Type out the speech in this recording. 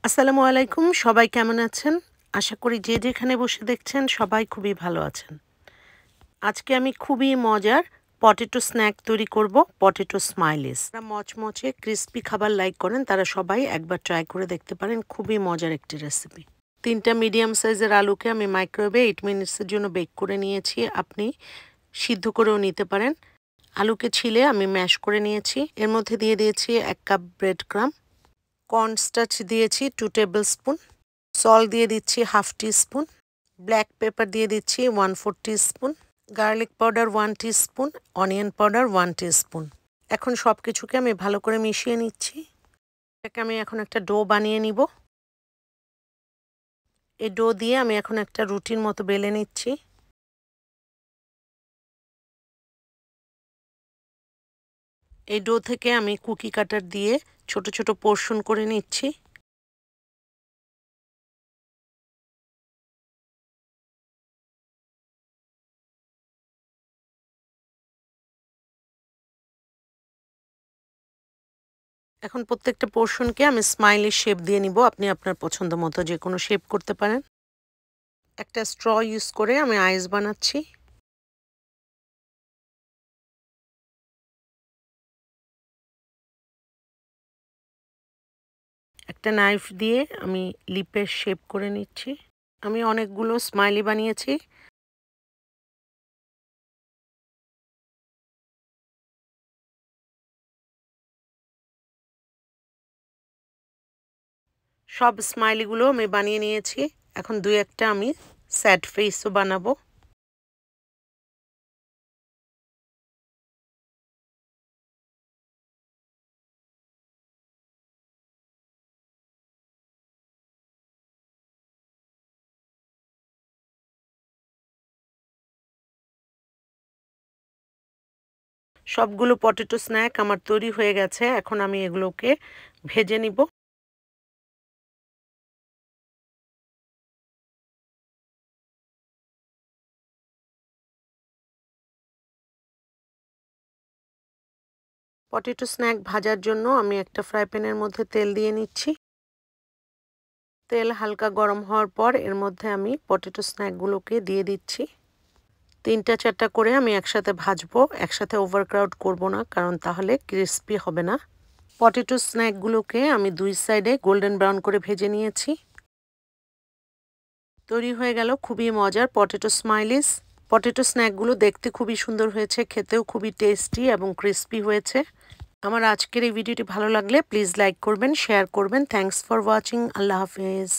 আসসালামু আলাইকুম, সবাই কেমন আছেন? আশা করি যে যেখানে বসে দেখছেন সবাই খুবই ভালো আছেন। আজকে আমি খুবই মজার পটেটো স্ন্যাক তৈরি করব, পটেটো স্মাইলিস। যারা মচমচে ক্রিস্পি খাবার লাইক করেন তারা সবাই একবার ট্রাই করে দেখতে পারেন, খুবই মজার একটি রেসিপি। 3টা মিডিয়াম সাইজের আলুকে আমি মাইক্রোওয়েভে 8 মিনিটসের জন্য বেক করে নিয়েছি। আপনি সিদ্ধ করেও নিতে পারেন। আলুকে ছিলে আমি ম্যাশ করে নিয়েছি। এর মধ্যে দিয়ে দিয়েছি 1 কাপ ব্রেড ক্রাম্ব, কর্নস্টার্চ দিয়েছি 2 টেবিল স্পুন, সল্ট দিয়ে দিচ্ছি হাফ টিস্পুন, ব্ল্যাক পেপার দিয়ে দিচ্ছি 1/4 teaspoon, garlic powder 1 teaspoon, onion powder 1 teaspoon. এখন সব কিছুকে আমি ভালো করে মিশিয়ে নিচ্ছি। এটাকে আমি এখন একটা ডো বানিয়ে নিব। এই ডো দিয়ে আমি এখন একটা রুটির মতো বেলে নিচ্ছি। এই ডো থেকে আমি কুকি কাটার দিয়ে ছোট ছোট পোর্শন করে নিচ্ছি। এখন প্রত্যেকটা পোর্শনকে আমি স্মাইলি শেপ দিয়ে নিব। আপনি আপনার পছন্দ মতো যে কোনো শেপ করতে পারেন। একটা স্ট্র ইউজ করে আমি আইস বানাচ্ছি। একটা নাইফ দিয়ে আমি লিপের শেপ করে নিচ্ছি। আমি অনেকগুলো স্মাইলি বানিয়েছি। সব স্মাইলিগুলো আমি বানিয়ে নিয়েছি। এখন 2-1টা আমি স্যাড ফেসও বানাবো। সবগুলো পটেটো স্ন্যাক আমার তৈরি হয়ে গেছে। এখন আমি এগুলোকে ভেজে নিব। পটেটো স্ন্যাক ভাজার জন্য আমি একটা ফ্রাই প্যানের মধ্যে তেল দিয়ে নিচ্ছি। তেল হালকা গরম হওয়ার পর এর মধ্যে আমি পটেটো স্ন্যাকগুলোকে দিয়ে দিচ্ছি। 3টা-4টা করে আমি একসাথে ভাজবো। একসাথে ওভারক্রাউড করব না, কারণ তাহলে ক্রিস্পি হবে না। পটেটো স্ন্যাকগুলোকে আমি 2 সাইডে গোল্ডেন ব্রাউন করে ভেজে নিয়েছি। তৈরি হয়ে গেল খুবই মজার পটেটো স্মাইলিস। পটেটো স্ন্যাকগুলো দেখতে খুবই সুন্দর হয়েছে, খেতেও খুবই টেস্টি এবং ক্রিস্পি হয়েছে। আমার আজকের এই ভিডিওটি ভালো লাগলে প্লিজ লাইক করবেন, শেয়ার করবেন। Thanks for watching. আল্লাহ হাফেজ।